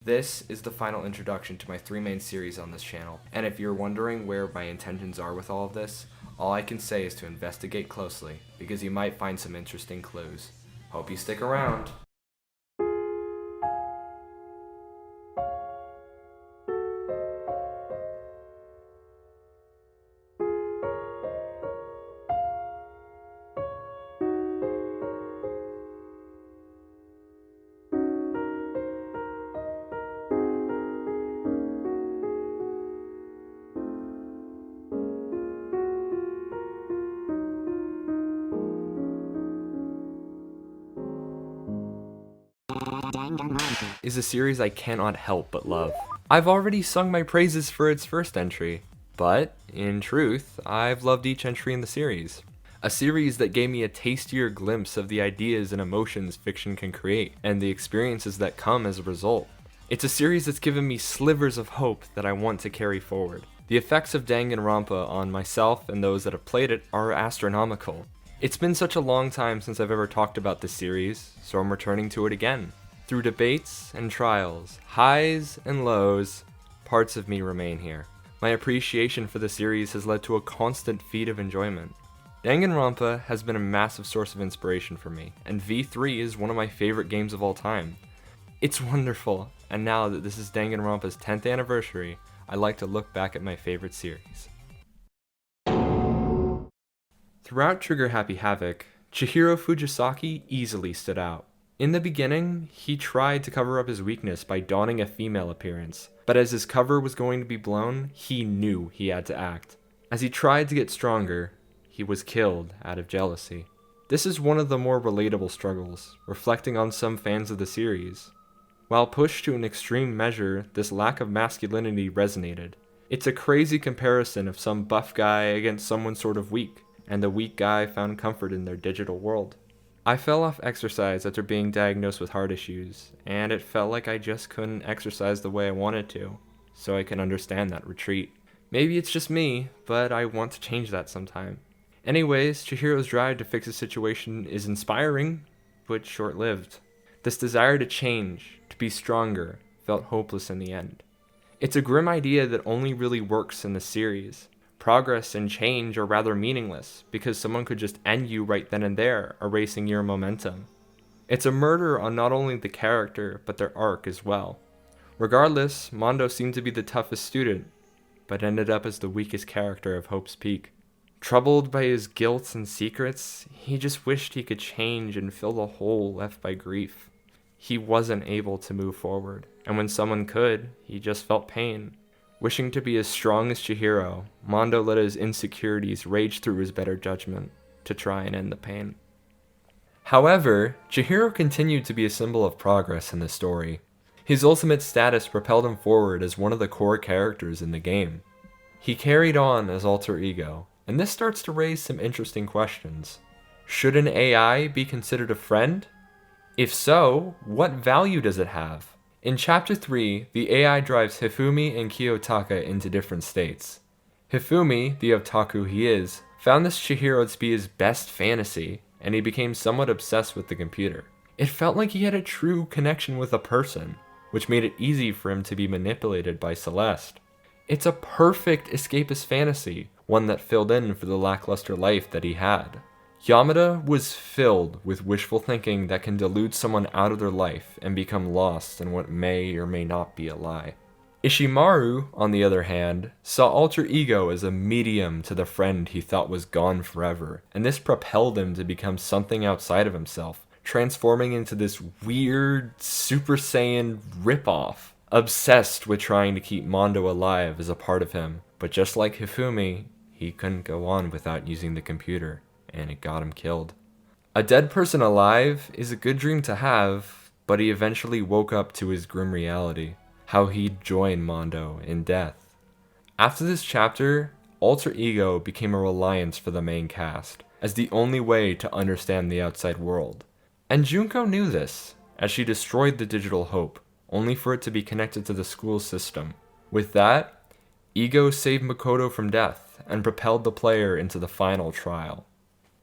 This is the final introduction to my 3 main series on this channel, and if you're wondering where my intentions are with all of this, all I can say is to investigate closely, because you might find some interesting clues. Hope you stick around! Danganronpa Is a series I cannot help but love. I've already sung my praises for its first entry, but, in truth, I've loved each entry in the series. A series that gave me a tastier glimpse of the ideas and emotions fiction can create, and the experiences that come as a result. It's a series that's given me slivers of hope that I want to carry forward. The effects of Danganronpa on myself and those that have played it are astronomical. It's been such a long time since I've ever talked about this series, so I'm returning to it again. Through debates and trials, highs and lows, parts of me remain here. My appreciation for the series has led to a constant feed of enjoyment. Danganronpa has been a massive source of inspiration for me, and V3 is one of my favorite games of all time. It's wonderful, and now that this is Danganronpa's 10th anniversary, I like to look back at my favorite series. Throughout Trigger Happy Havoc, Chihiro Fujisaki easily stood out. In the beginning, he tried to cover up his weakness by donning a female appearance, but as his cover was going to be blown, he knew he had to act. As he tried to get stronger, he was killed out of jealousy. This is one of the more relatable struggles, reflecting on some fans of the series. While pushed to an extreme measure, this lack of masculinity resonated. It's a crazy comparison of some buff guy against someone sort of weak, and the weak guy found comfort in their digital world. I fell off exercise after being diagnosed with heart issues, and it felt like I just couldn't exercise the way I wanted to, so I can understand that retreat. Maybe it's just me, but I want to change that sometime. Anyways, Chihiro's drive to fix the situation is inspiring, but short-lived. This desire to change, to be stronger, felt hopeless in the end. It's a grim idea that only really works in the series. Progress and change are rather meaningless, because someone could just end you right then and there, erasing your momentum. It's a murder on not only the character, but their arc as well. Regardless, Mondo seemed to be the toughest student, but ended up as the weakest character of Hope's Peak. Troubled by his guilt and secrets, he just wished he could change and fill the hole left by grief. He wasn't able to move forward, and when someone could, he just felt pain. Wishing to be as strong as Chihiro, Mondo let his insecurities rage through his better judgment to try and end the pain. However, Chihiro continued to be a symbol of progress in the story. His ultimate status propelled him forward as one of the core characters in the game. He carried on as alter ego, and this starts to raise some interesting questions. Should an AI be considered a friend? If so, what value does it have? In Chapter 3, the AI drives Hifumi and Kiyotaka into different states. Hifumi, the otaku he is, found this Chihiro to be his best fantasy, and he became somewhat obsessed with the computer. It felt like he had a true connection with a person, which made it easy for him to be manipulated by Celeste. It's a perfect escapist fantasy, one that filled in for the lackluster life that he had. Yamada was filled with wishful thinking that can delude someone out of their life and become lost in what may or may not be a lie. Ishimaru, on the other hand, saw alter ego as a medium to the friend he thought was gone forever, and this propelled him to become something outside of himself, transforming into this weird Super Saiyan ripoff, obsessed with trying to keep Mondo alive as a part of him. But just like Hifumi, he couldn't go on without using the computer, and it got him killed. A dead person alive is a good dream to have, but he eventually woke up to his grim reality, how he'd join Mondo in death. After this chapter, alter ego became a reliance for the main cast, as the only way to understand the outside world. And Junko knew this, as she destroyed the digital hope, only for it to be connected to the school system. With that, ego saved Makoto from death, and propelled the player into the final trial.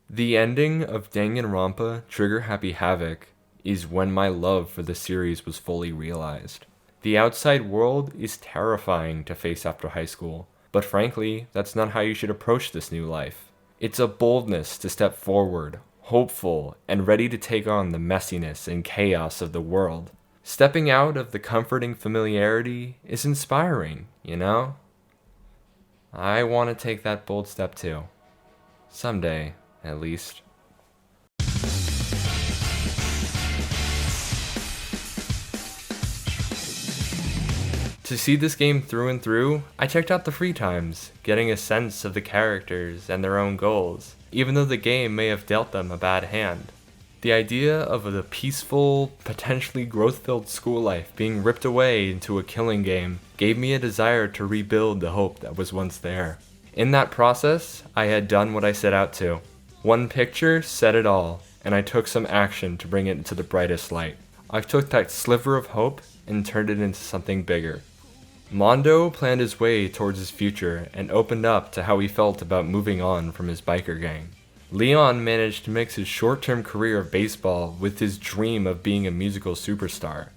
The ending of Danganronpa Trigger Happy Havoc is when my love for the series was fully realized. The outside world is terrifying to face after high school, but frankly, that's not how you should approach this new life. It's a boldness to step forward, hopeful, and ready to take on the messiness and chaos of the world. Stepping out of the comforting familiarity is inspiring, you know? I want to take that bold step too. Someday, at least. To see this game through and through, I checked out the free times, getting a sense of the characters and their own goals, even though the game may have dealt them a bad hand. The idea of the peaceful, potentially growth-filled school life being ripped away into a killing game gave me a desire to rebuild the hope that was once there. In that process, I had done what I set out to. One picture said it all, and I took some action to bring it into the brightest light. I took that sliver of hope and turned it into something bigger. Mondo planned his way towards his future and opened up to how he felt about moving on from his biker gang. Leon managed to mix his short-term career of baseball with his dream of being a musical superstar.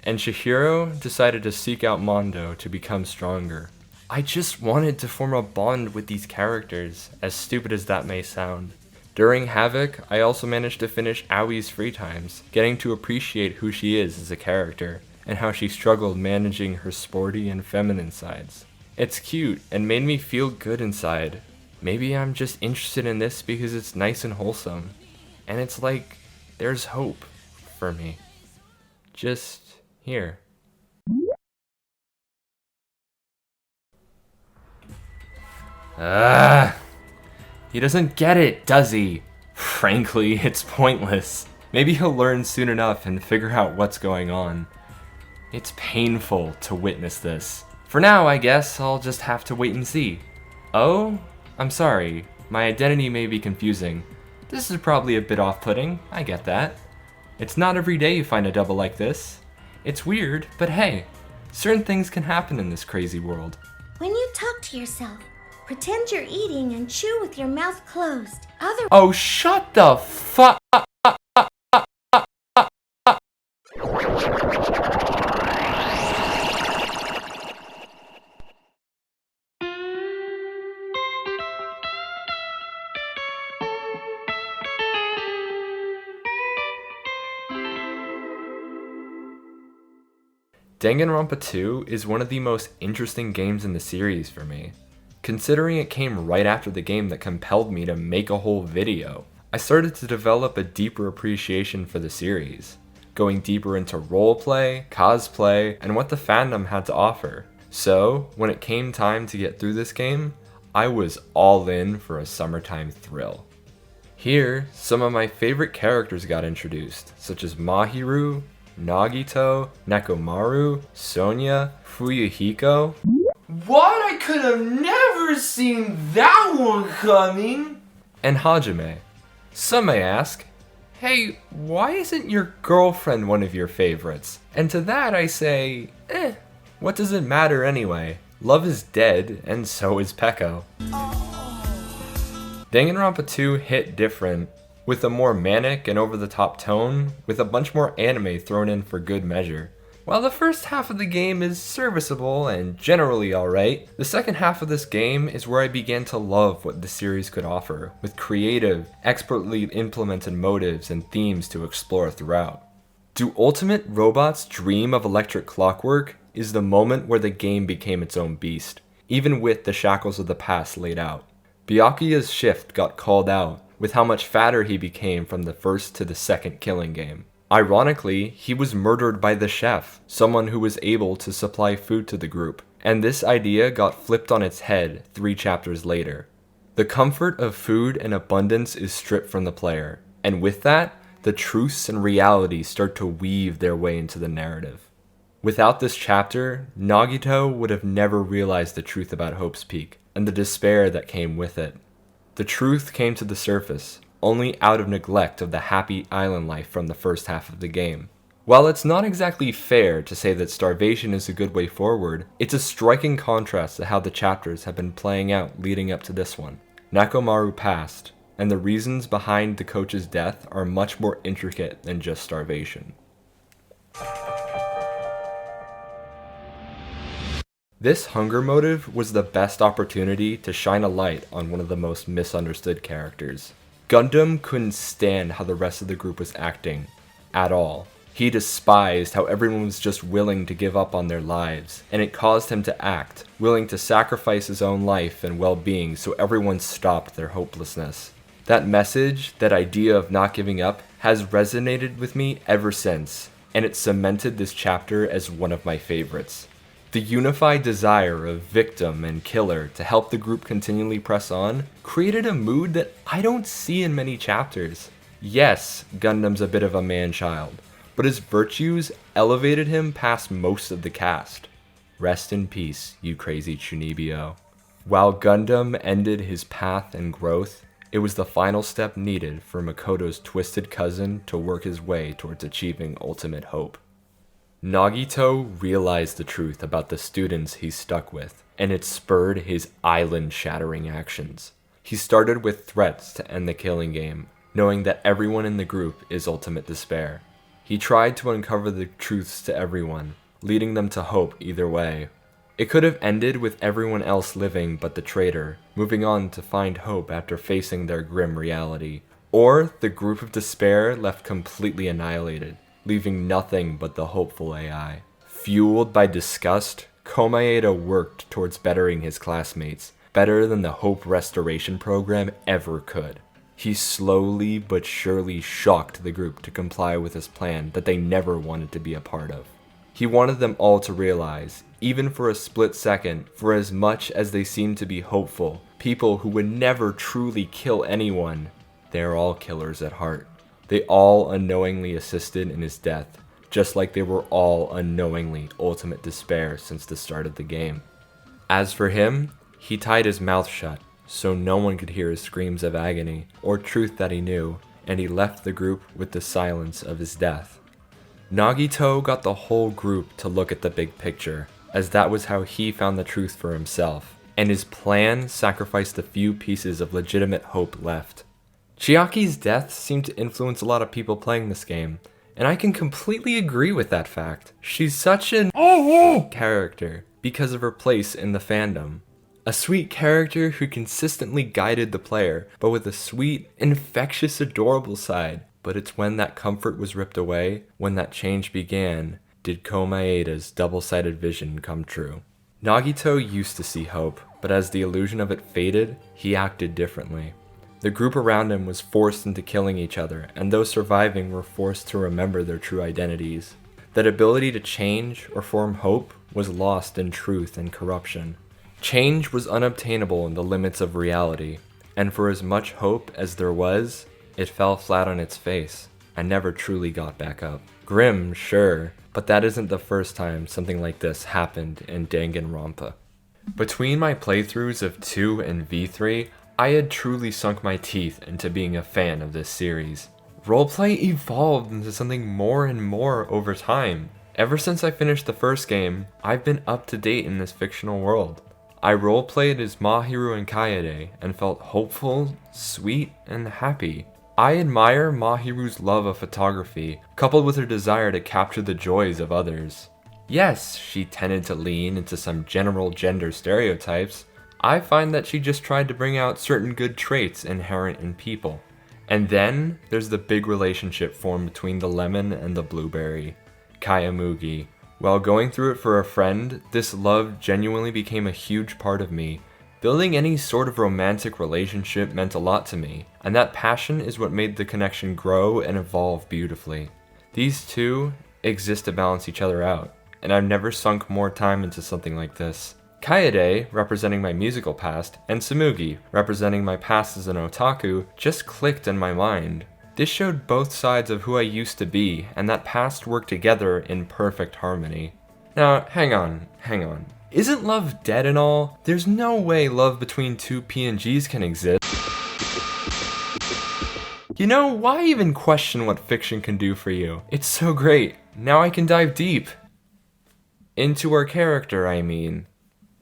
And Chihiro decided to seek out Mondo to become stronger. I just wanted to form a bond with these characters, as stupid as that may sound. During Havoc, I also managed to finish Aoi's free times, getting to appreciate who she is as a character, and how she struggled managing her sporty and feminine sides. It's cute and made me feel good inside. Maybe I'm just interested in this because it's nice and wholesome. And it's like, there's hope for me. Just here. He doesn't get it, does he? Frankly, it's pointless. Maybe he'll learn soon enough and figure out what's going on. It's painful to witness this. For now, I guess I'll just have to wait and see. Oh? I'm sorry. My identity may be confusing. This is probably a bit off-putting, I get that. It's not every day you find a double like this. It's weird, but hey, certain things can happen in this crazy world. When you talk to yourself, pretend you're eating and chew with your mouth closed. Oh, shut the fuck up! Danganronpa 2 is one of the most interesting games in the series for me, considering it came right after the game that compelled me to make a whole video. I started to develop a deeper appreciation for the series, going deeper into roleplay, cosplay, and what the fandom had to offer. So, when it came time to get through this game, I was all in for a summertime thrill. Here, some of my favorite characters got introduced, such as Mahiru, Nagito, Nekomaru, Sonya, Fuyuhiko. What? I could have never seen that one coming! And Hajime. Some may ask, hey, why isn't your girlfriend one of your favorites? And to that I say, what does it matter anyway? Love is dead, and so is Peko. Danganronpa 2 hit different, with a more manic and over-the-top tone, with a bunch more anime thrown in for good measure. While the first half of the game is serviceable and generally alright, the second half of this game is where I began to love what the series could offer, with creative, expertly implemented motives and themes to explore throughout. Do ultimate robots dream of electric clockwork is the moment where the game became its own beast, even with the shackles of the past laid out. Byakuya's shift got called out, with how much fatter he became from the first to the second killing game. Ironically, he was murdered by the chef, someone who was able to supply food to the group, and this idea got flipped on its head 3 chapters later. The comfort of food and abundance is stripped from the player, and with that, the truths and realities start to weave their way into the narrative. Without this chapter, Nagito would have never realized the truth about Hope's Peak, and the despair that came with it. The truth came to the surface, only out of neglect of the happy island life from the first half of the game. While it's not exactly fair to say that starvation is a good way forward, it's a striking contrast to how the chapters have been playing out leading up to this one. Nekomaru passed, and the reasons behind the coach's death are much more intricate than just starvation. This hunger motive was the best opportunity to shine a light on one of the most misunderstood characters. Gundam couldn't stand how the rest of the group was acting, at all. He despised how everyone was just willing to give up on their lives, and it caused him to act, willing to sacrifice his own life and well-being so everyone stopped their hopelessness. That message, that idea of not giving up, has resonated with me ever since, and it cemented this chapter as one of my favorites. The unified desire of victim and killer to help the group continually press on created a mood that I don't see in many chapters. Yes, Gundam's a bit of a man-child, but his virtues elevated him past most of the cast. Rest in peace, you crazy Chunibyo. While Gundam ended his path and growth, it was the final step needed for Makoto's twisted cousin to work his way towards achieving ultimate hope. Nagito realized the truth about the students he stuck with, and it spurred his island-shattering actions. He started with threats to end the killing game, knowing that everyone in the group is ultimate despair. He tried to uncover the truths to everyone, leading them to hope either way. It could have ended with everyone else living but the traitor, moving on to find hope after facing their grim reality. Or the group of despair left completely annihilated, leaving nothing but the hopeful AI. Fueled by disgust, Komaeda worked towards bettering his classmates, better than the Hope Restoration program ever could. He slowly but surely shocked the group to comply with his plan that they never wanted to be a part of. He wanted them all to realize, even for a split second, for as much as they seemed to be hopeful, people who would never truly kill anyone, they're all killers at heart. They all unknowingly assisted in his death, just like they were all unknowingly ultimate despair since the start of the game. As for him, he tied his mouth shut, so no one could hear his screams of agony or truth that he knew, and he left the group with the silence of his death. Nagito got the whole group to look at the big picture, as that was how he found the truth for himself, and his plan sacrificed the few pieces of legitimate hope left. Chiaki's death seemed to influence a lot of people playing this game, and I can completely agree with that fact. She's such an character because of her place in the fandom. A sweet character who consistently guided the player, but with a sweet, infectious, adorable side. But it's when that comfort was ripped away, when that change began, did Komaeda's double-sided vision come true. Nagito used to see hope, but as the illusion of it faded, he acted differently. The group around him was forced into killing each other, and those surviving were forced to remember their true identities. That ability to change or form hope was lost in truth and corruption. Change was unobtainable in the limits of reality, and for as much hope as there was, it fell flat on its face and never truly got back up. Grim, sure, but that isn't the first time something like this happened in Danganronpa. Between my playthroughs of 2 and V3, I had truly sunk my teeth into being a fan of this series. Roleplay evolved into something more and more over time. Ever since I finished the first game, I've been up to date in this fictional world. I roleplayed as Mahiru and Kaede and felt hopeful, sweet, and happy. I admire Mahiru's love of photography, coupled with her desire to capture the joys of others. Yes, she tended to lean into some general gender stereotypes. I find that she just tried to bring out certain good traits inherent in people. And then, there's the big relationship formed between the lemon and the blueberry, Kayamugi. While going through it for a friend, this love genuinely became a huge part of me. Building any sort of romantic relationship meant a lot to me, and that passion is what made the connection grow and evolve beautifully. These two exist to balance each other out, and I've never sunk more time into something like this. Kaede, representing my musical past, and Tsumugi, representing my past as an otaku, just clicked in my mind. This showed both sides of who I used to be, and that past worked together in perfect harmony. Now, hang on. Isn't love dead and all? There's no way love between two PNGs can exist. You know, why even question what fiction can do for you? It's so great. Now I can dive deep. Into our character, I mean.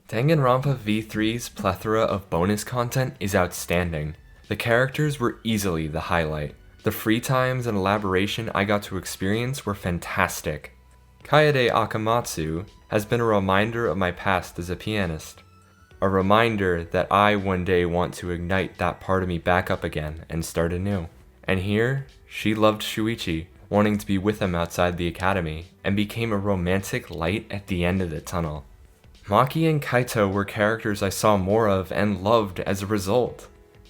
Danganronpa V3's plethora of bonus content is outstanding. The characters were easily the highlight. The free times and elaboration I got to experience were fantastic. Kaede Akamatsu has been a reminder of my past as a pianist. A reminder that I one day want to ignite that part of me back up again and start anew. And here, she loved Shuichi, wanting to be with him outside the academy, and became a romantic light at the end of the tunnel. Maki and Kaito were characters I saw more of and loved as a result.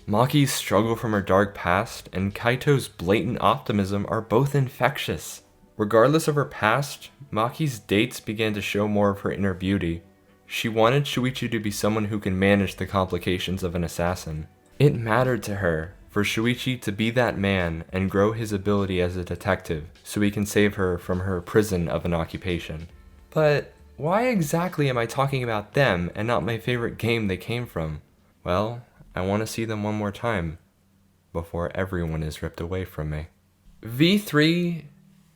Maki's struggle from her dark past and Kaito's blatant optimism are both infectious. Regardless of her past, Maki's dates began to show more of her inner beauty. She wanted Shuichi to be someone who can manage the complications of an assassin. It mattered to her for Shuichi to be that man and grow his ability as a detective so he can save her from her prison of an occupation. But why exactly am I talking about them and not my favorite game they came from? Well, I want to see them one more time before everyone is ripped away from me. V3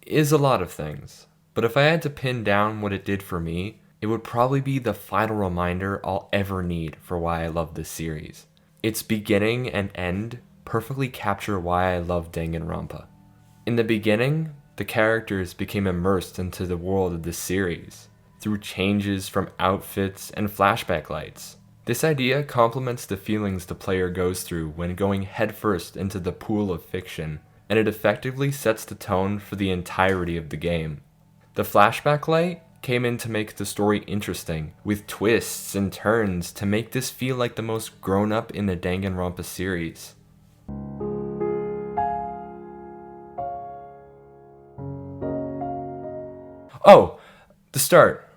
is a lot of things, but if I had to pin down what it did for me, it would probably be the final reminder I'll ever need for why I love this series. Its beginning and end perfectly capture why I love Danganronpa. In the beginning, the characters became immersed into the world of this series through changes from outfits and flashback lights. This idea complements the feelings the player goes through when going headfirst into the pool of fiction, and it effectively sets the tone for the entirety of the game. The flashback light came in to make the story interesting, with twists and turns to make this feel like the most grown-up in the Danganronpa series. Oh, the start.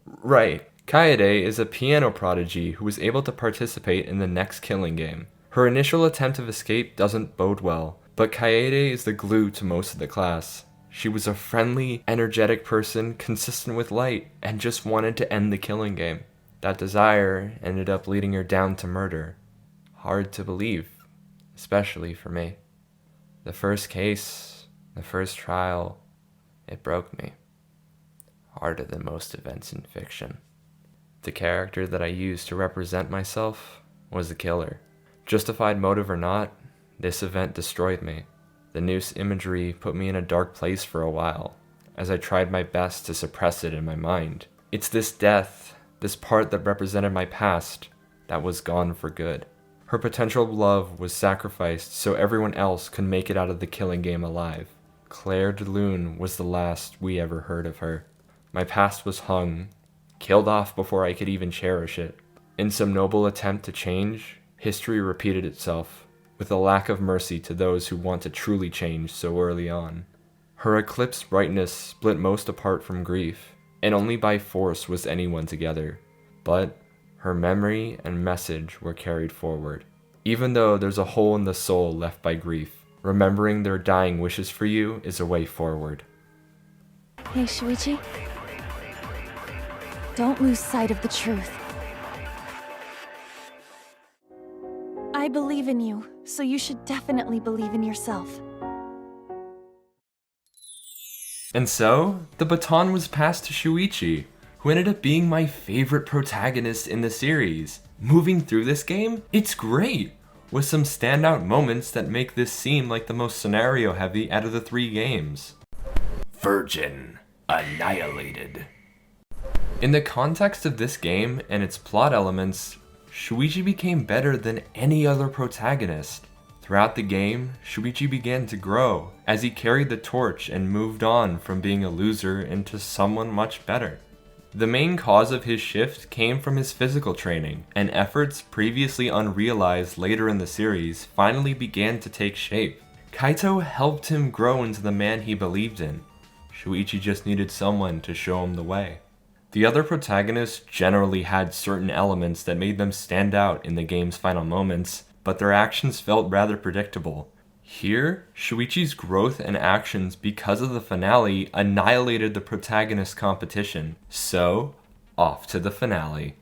Right, Kaede is a piano prodigy who was able to participate in the next killing game. Her initial attempt of escape doesn't bode well, but Kaede is the glue to most of the class. She was a friendly, energetic person consistent with light and just wanted to end the killing game. That desire ended up leading her down to murder. Hard to believe, especially for me. The first case, the first trial, it broke me. Harder than most events in fiction. The character that I used to represent myself was the killer. Justified motive or not, this event destroyed me. The noose imagery put me in a dark place for a while, as I tried my best to suppress it in my mind. It's this death, this part that represented my past, that was gone for good. Her potential love was sacrificed so everyone else could make it out of the killing game alive. Clair de Lune was the last we ever heard of her. My past was hung, killed off before I could even cherish it. In some noble attempt to change, history repeated itself, with a lack of mercy to those who want to truly change so early on. Her eclipsed brightness split most apart from grief, and only by force was anyone together. But her memory and message were carried forward. Even though there's a hole in the soul left by grief, remembering their dying wishes for you is a way forward. Hey, Shuichi. Don't lose sight of the truth. I believe in you, so you should definitely believe in yourself. And so, the baton was passed to Shuichi, who ended up being my favorite protagonist in the series. Moving through this game, it's great, with some standout moments that make this seem like the most scenario heavy out of the 3 games. Virgin annihilated. In the context of this game and its plot elements, Shuichi became better than any other protagonist. Throughout the game, Shuichi began to grow as he carried the torch and moved on from being a loser into someone much better. The main cause of his shift came from his physical training, and efforts previously unrealized later in the series finally began to take shape. Kaito helped him grow into the man he believed in. Shuichi just needed someone to show him the way. The other protagonists generally had certain elements that made them stand out in the game's final moments, but their actions felt rather predictable. Here, Shuichi's growth and actions because of the finale annihilated the protagonist's competition. So, off to the finale.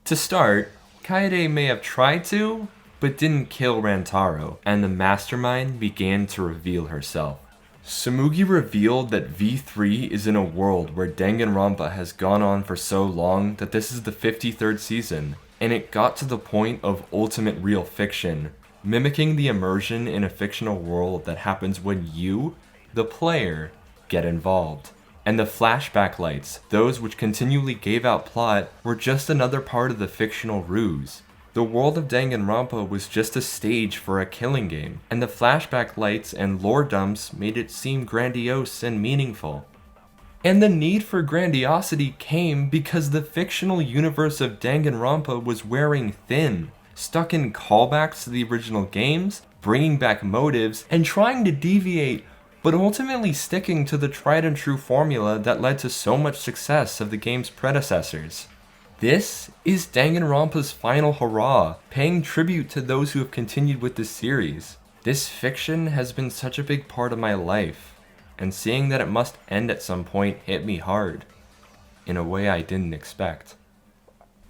To start, Kaede may have tried to, but didn't kill Rantaro, and the mastermind began to reveal herself. Tsumugi revealed that V3 is in a world where Danganronpa has gone on for so long that this is the 53rd season, and it got to the point of ultimate real fiction, mimicking the immersion in a fictional world that happens when you, the player, get involved. And the flashback lights, those which continually gave out plot, were just another part of the fictional ruse. The world of Danganronpa was just a stage for a killing game, and the flashback lights and lore dumps made it seem grandiose and meaningful. And the need for grandiosity came because the fictional universe of Danganronpa was wearing thin, stuck in callbacks to the original games, bringing back motives, and trying to deviate, but ultimately sticking to the tried and true formula that led to so much success of the game's predecessors. This is Danganronpa's final hurrah, paying tribute to those who have continued with this series. This fiction has been such a big part of my life, and seeing that it must end at some point hit me hard, in a way I didn't expect.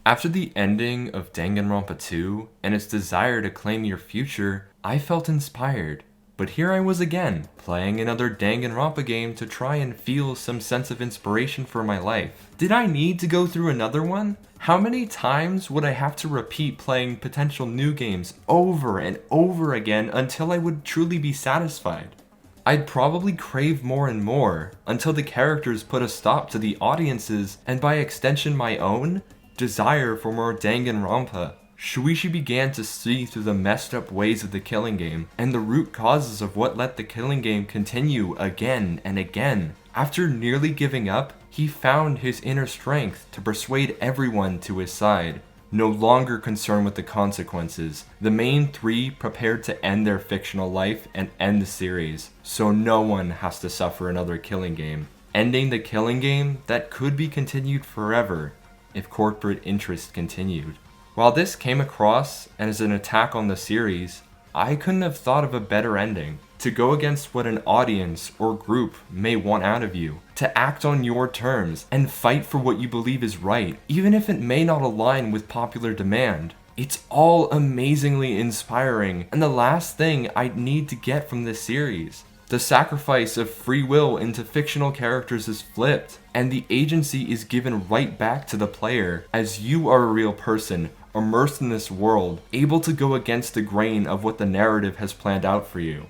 After the ending of Danganronpa 2 and its desire to claim your future, I felt inspired. But here I was again, playing another Danganronpa game to try and feel some sense of inspiration for my life. Did I need to go through another one? How many times would I have to repeat playing potential new games over and over again until I would truly be satisfied? I'd probably crave more and more, until the characters put a stop to the audience's, and by extension my own, desire for more Danganronpa. Shuichi began to see through the messed up ways of the killing game, and the root causes of what let the killing game continue again and again. After nearly giving up, he found his inner strength to persuade everyone to his side. No longer concerned with the consequences, the main three prepared to end their fictional life and end the series, so no one has to suffer another killing game. Ending the killing game that could be continued forever if corporate interest continued. While this came across as an attack on the series, I couldn't have thought of a better ending. To go against what an audience or group may want out of you, to act on your terms, and fight for what you believe is right, even if it may not align with popular demand. It's all amazingly inspiring, and the last thing I'd need to get from this series. The sacrifice of free will into fictional characters is flipped, and the agency is given right back to the player, as you are a real person, immersed in this world, able to go against the grain of what the narrative has planned out for you.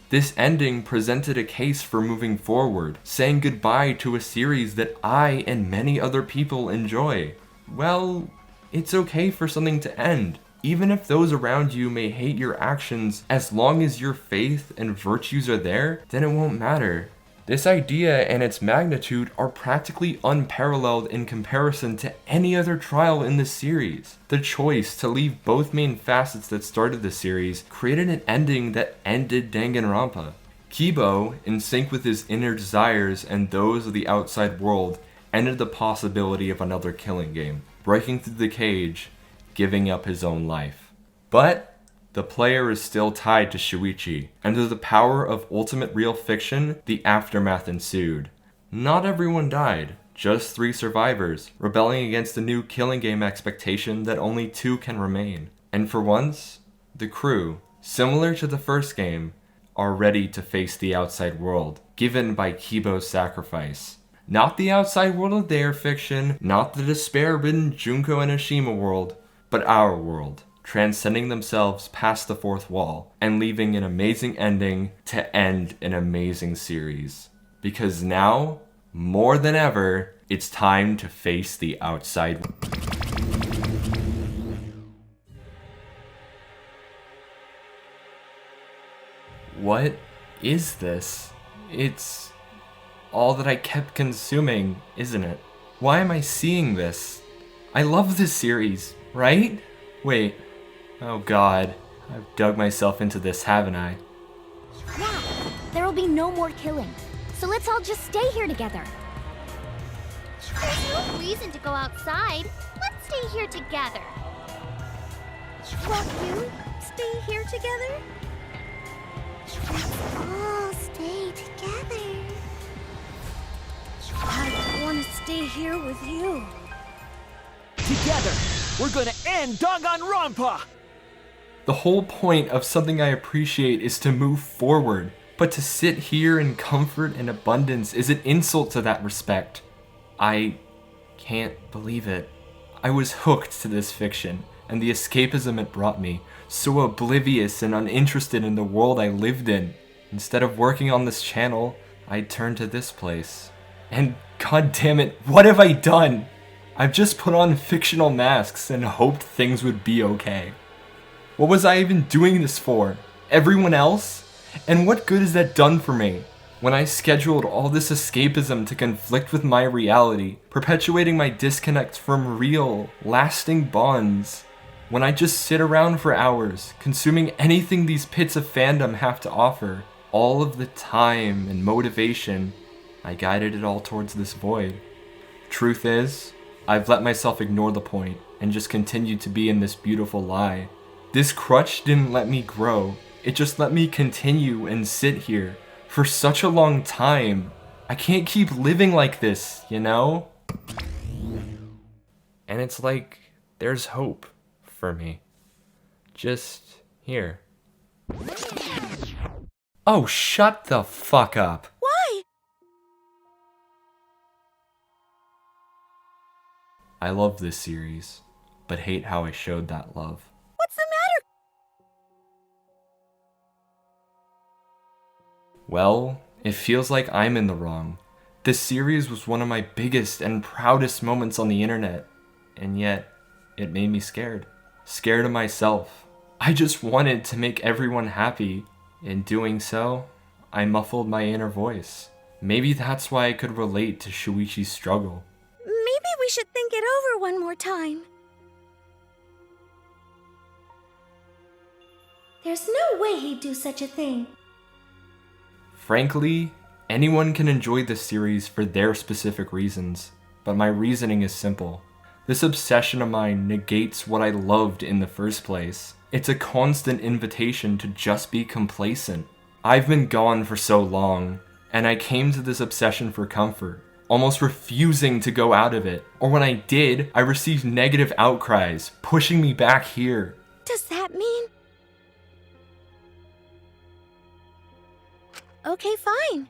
This ending presented a case for moving forward, saying goodbye to a series that I and many other people enjoy. Well, it's okay for something to end. Even if those around you may hate your actions, as long as your faith and virtues are there, then it won't matter. This idea and its magnitude are practically unparalleled in comparison to any other trial in the series. The choice to leave both main facets that started the series created an ending that ended Danganronpa. Kibo, in sync with his inner desires and those of the outside world, ended the possibility of another killing game, breaking through the cage, giving up his own life. But the player is still tied to Shuichi, and through the power of ultimate real fiction, the aftermath ensued. Not everyone died, just 3 survivors, rebelling against the new killing game expectation that only 2 can remain. And for once, the crew, similar to the first game, are ready to face the outside world, given by Kibo's sacrifice. Not the outside world of their fiction, not the despair-ridden Junko and Ashima world, but our world, transcending themselves past the 4th wall, and leaving an amazing ending to end an amazing series. Because now, more than ever, it's time to face the outside. What is this? It's all that I kept consuming, isn't it? Why am I seeing this? I love this series, right? Wait. Oh god, I've dug myself into this, haven't I? Yeah, there will be no more killing. So let's all just stay here together. There's no reason to go outside. Let's stay here together. Won't you stay here together? Let's all stay together. I want to stay here with you. Together, we're gonna end Danganronpa! The whole point of something I appreciate is to move forward, but to sit here in comfort and abundance is an insult to that respect. I can't believe it. I was hooked to this fiction, and the escapism it brought me, so oblivious and uninterested in the world I lived in. Instead of working on this channel, I'd turn to this place. And god damn it, what have I done? I've just put on fictional masks and hoped things would be okay. What was I even doing this for? Everyone else? And what good has that done for me? When I scheduled all this escapism to conflict with my reality, perpetuating my disconnect from real, lasting bonds. When I just sit around for hours, consuming anything these pits of fandom have to offer. All of the time and motivation, I guided it all towards this void. Truth is, I've let myself ignore the point and just continued to be in this beautiful lie. This crutch didn't let me grow. It just let me continue and sit here for such a long time. I can't keep living like this, you know? And it's like there's hope for me. Just here. Oh, shut the fuck up. Why? I love this series, but hate how I showed that love. What's the matter? Well, it feels like I'm in the wrong. This series was one of my biggest and proudest moments on the internet, and yet, it made me scared. Scared of myself. I just wanted to make everyone happy. In doing so, I muffled my inner voice. Maybe that's why I could relate to Shuichi's struggle. Maybe we should think it over one more time. There's no way he'd do such a thing. Frankly, anyone can enjoy this series for their specific reasons, but my reasoning is simple. This obsession of mine negates what I loved in the first place. It's a constant invitation to just be complacent. I've been gone for so long, and I came to this obsession for comfort, almost refusing to go out of it. Or when I did, I received negative outcries, pushing me back here. Does that mean? Okay, fine.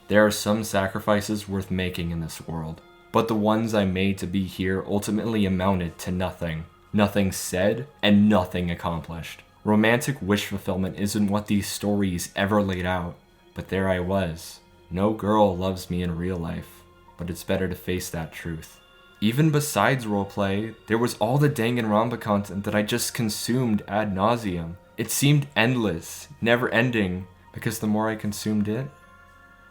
There are some sacrifices worth making in this world, but the ones I made to be here ultimately amounted to nothing. Nothing said, and nothing accomplished. Romantic wish fulfillment isn't what these stories ever laid out, but there I was. No girl loves me in real life, but it's better to face that truth. Even besides roleplay, there was all the Danganronpa content that I just consumed ad nauseum. It seemed endless, never ending, because the more I consumed it,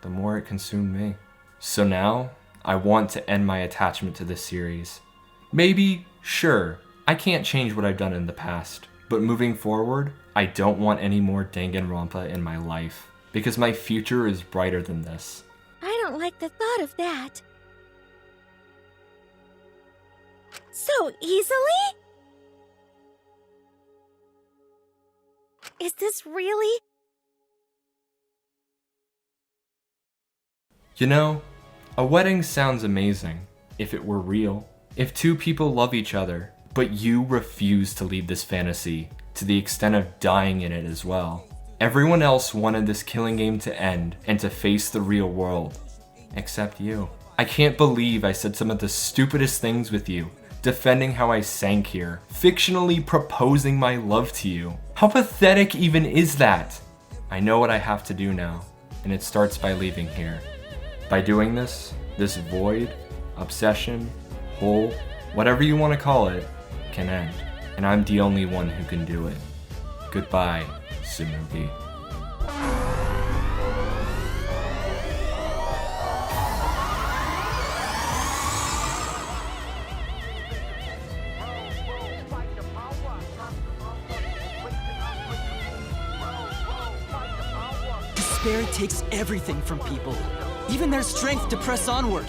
the more it consumed me. So now, I want to end my attachment to this series. Maybe, sure, I can't change what I've done in the past, but moving forward, I don't want any more Danganronpa in my life, because my future is brighter than this. I don't like the thought of that. So easily? Is this really? You know, a wedding sounds amazing, if it were real. If two people love each other, but you refuse to leave this fantasy, to the extent of dying in it as well. Everyone else wanted this killing game to end, and to face the real world. Except you. I can't believe I said some of the stupidest things with you, defending how I sank here, fictionally proposing my love to you. How pathetic even is that? I know what I have to do now, and it starts by leaving here. By doing this void, obsession, hole, whatever you want to call it, can end. And I'm the only one who can do it. Goodbye, Tsumugi. Despair takes everything from people, even their strength to press onward.